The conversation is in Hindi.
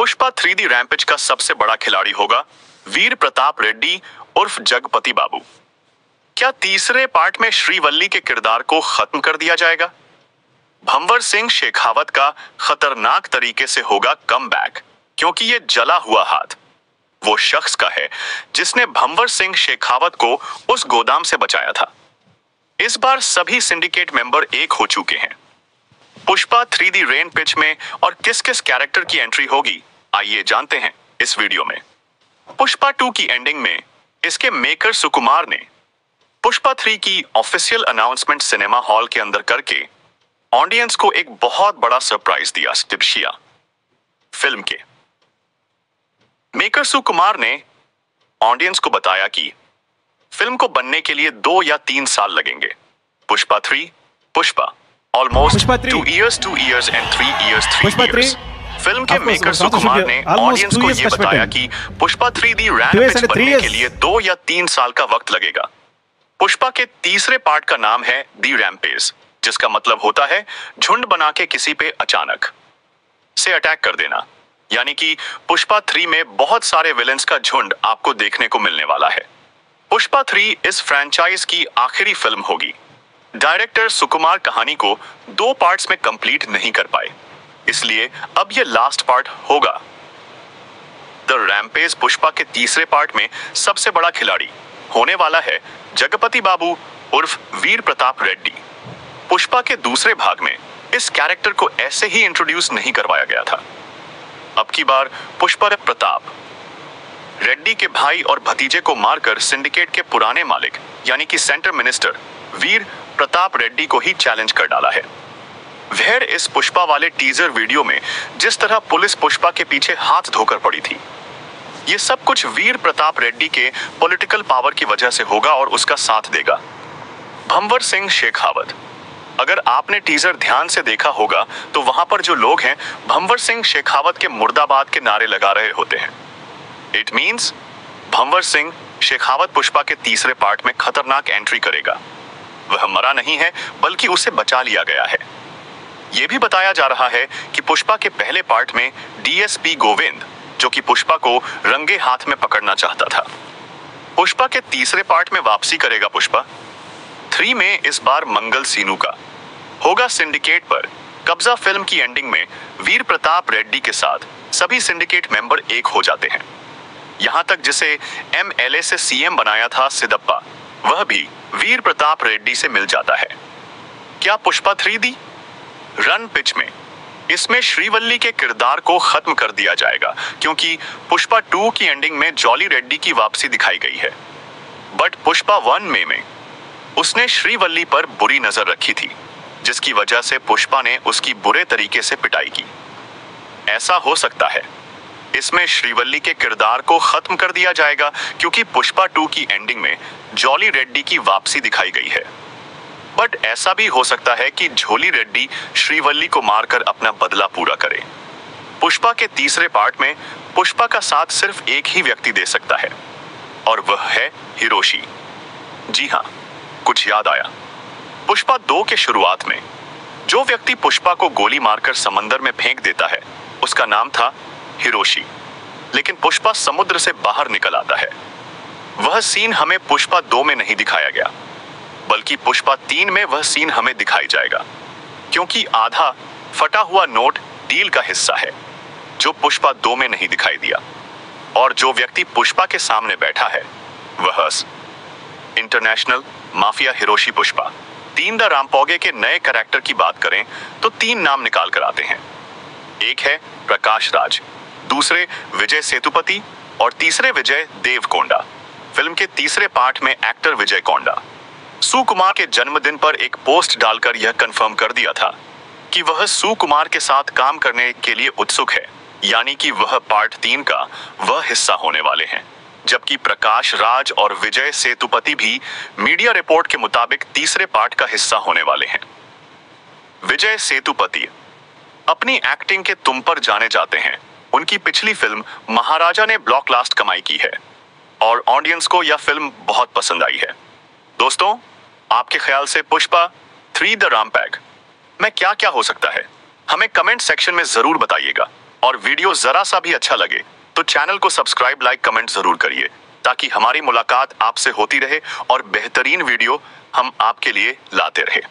पुष्पा 3D रैम्पेज का सबसे बड़ा खिलाड़ी होगा वीर प्रताप रेड्डी उर्फ जगपति बाबू। क्या तीसरे पार्ट में श्रीवल्ली के किरदार को खत्म कर दिया जाएगा? भंवर सिंह शेखावत का खतरनाक तरीके से होगा कमबैक, क्योंकि ये जला हुआ हाथ वो शख्स का है जिसने भंवर सिंह शेखावत को उस गोदाम से बचाया था। इस बार सभी सिंडिकेट मेंबर एक हो चुके हैं। पुष्पा 3D रैम्पेज में और किस किस कैरेक्टर की एंट्री होगी, आइए जानते हैं इस वीडियो में। पुष्पा 2 की एंडिंग में इसके मेकर सुकुमार ने पुष्पा 3 की ऑफिशियल अनाउंसमेंट सिनेमा हॉल के अंदर करके ऑडियंस को एक बहुत बड़ा सरप्राइज दिया। स्टिप्शिया फिल्म के मेकर सुकुमार ने ऑडियंस को बताया कि फिल्म को बनने के लिए 2 या 3 साल लगेंगे। Pushpa 3 Pushpa almost 2 years and 3 years 3 years। Film के मेकर सुकुमार ने ऑडियंस को यह बताया कि पुष्पा 3D रैम्पेज बनने के लिए 2 या 3 साल का वक्त लगेगा। पुष्पा के तीसरे पार्ट का नाम है दी रैम्पेज, जिसका मतलब होता है झुंड बना के किसी पे अचानक से अटैक कर देना। यानी कि पुष्पा 3 में बहुत सारे विलेंस का झुंड आपको देखने को मिलने वाला है। पुष्पा 3 इस फ्रेंचाइज की आखिरी फिल्म होगी। डायरेक्टर सुकुमार कहानी को 2 पार्ट्स में कंप्लीट नहीं कर पाए, इसलिए अब ये लास्ट पार्ट होगा। द रैम्पेज पुष्पा के तीसरे पार्ट में सबसे बड़ा खिलाड़ी होने वाला है जगपति बाबू उर्फ वीर प्रताप रेड्डी। पुष्पा के दूसरे भाग में इस कैरेक्टर को ऐसे ही इंट्रोड्यूस नहीं करवाया गया था। अब की बार पुष्पा प्रताप रेड्डी के भाई और भतीजे को मारकर सिंडिकेट के पुराने मालिक यानी कि सेंटर मिनिस्टर वीर प्रताप रेड्डी को ही चैलेंज कर डाला है। वह इस पुष्पा वाले टीजर वीडियो में जिस तरह पुलिस पुष्पा के पीछे हाथ धोकर पड़ी थी, ये सब कुछ वीर प्रताप रेड्डी के पॉलिटिकल पावर की वजह से होगा और उसका साथ देगा भंवर सिंह शेखावत। अगर आपने टीजर ध्यान से देखा होगा तो वहां पर जो लोग हैं भंवर सिंह शेखावत के मुर्दाबाद के नारे लगा रहे होते हैं। इट मींस भंवर सिंह शेखावत पुष्पा के तीसरे पार्ट में खतरनाक एंट्री करेगा। वह मरा नहीं है बल्कि उसे बचा लिया गया है। यह भी बताया जा रहा है कि पुष्पा के पहले पार्ट में डीएसपी गोविंद, जो कि पुष्पा को रंगे हाथ में पकड़ना चाहता था, पुष्पा के तीसरे पार्ट में वापसी करेगा। पुष्पा 3 में इस बार मंगल सीनू का होगा सिंडिकेट पर कब्जा। फिल्म की एंडिंग में वीर प्रताप रेड्डी के साथ सभी सिंडिकेट मेंबर एक हो जाते हैं। यहां तक जिसे एमएलए से सीएम बनाया था सिद्धप्पा, वह भी वीर प्रताप रेड्डी से मिल जाता है। क्या पुष्पा 3D रैम्पेज में इसमें श्रीवल्ली के किरदार को खत्म कर दिया जाएगा, क्योंकि पुष्पा 2 की एंडिंग में जॉली रेड्डी की वापसी दिखाई गई है। बट पुष्पा 1 में उसने श्रीवल्ली पर बुरी नजर रखी थी, जिसकी वजह से पुष्पा ने उसकी बुरे तरीके से पिटाई की। ऐसा हो सकता है इसमें श्रीवल्ली के किरदार को खत्म कर दिया जाएगा, क्योंकि पुष्पा 2 की एंडिंग में जॉली रेड्डी की वापसी दिखाई गई है। बट ऐसा भी हो सकता है कि झोली रेड्डी श्रीवल्ली को मारकर अपना बदला पूरा करे। पुष्पा के तीसरे पार्ट में पुष्पा का साथ सिर्फ एक ही व्यक्ति दे सकता है, और वह है हिरोशी। जी हाँ, कुछ याद आया। पुष्पा 2 के शुरुआत में जो व्यक्ति पुष्पा को गोली मारकर समंदर में फेंक देता है, उसका नाम था हिरोशी। लेकिन पुष्पा समुद्र से बाहर निकल आता है। वह सीन हमें पुष्पा 2 में नहीं दिखाया गया, बल्कि पुष्पा 3 में वह सीन हमें दिखाई जाएगा, क्योंकि आधा फटा हुआ नोट डील का हिस्सा है जो पुष्पा 2 में नहीं दिखाई दिया। और जो व्यक्ति पुष्पा के सामने बैठा है वह international mafia Hiroshi Pushpa 3 the rampage के नए कैरेक्टर की बात करें तो 3 नाम निकाल कर आते हैं। एक है प्रकाश राज, दूसरे विजय सेतुपति और तीसरे विजय देवकोंडा। फिल्म के तीसरे पार्ट में एक्टर विजय कोंडा सुकुमार के जन्मदिन पर एक पोस्ट डालकर यह कंफर्म कर दिया था कि वह सुकुमार के साथ काम करने के लिए उत्सुक है, यानी कि वह पार्ट 3 का वह हिस्सा होने वाले हैं। जबकि प्रकाश राज और विजय सेतुपति भी मीडिया रिपोर्ट के मुताबिक तीसरे पार्ट का हिस्सा होने वाले हैं। विजय सेतुपति अपनी एक्टिंग के तुम पर जाने जाते हैं। उनकी पिछली फिल्म महाराजा ने ब्लॉकबस्टर कमाई की है और ऑडियंस को यह फिल्म बहुत पसंद आई है। दोस्तों, आपके ख्याल से पुष्पा 3 द रैम्पेज में क्या क्या हो सकता है, हमें कमेंट सेक्शन में जरूर बताइएगा। और वीडियो जरा सा भी अच्छा लगे तो चैनल को सब्सक्राइब, लाइक, कमेंट जरूर करिए ताकि हमारी मुलाकात आपसे होती रहे और बेहतरीन वीडियो हम आपके लिए लाते रहे।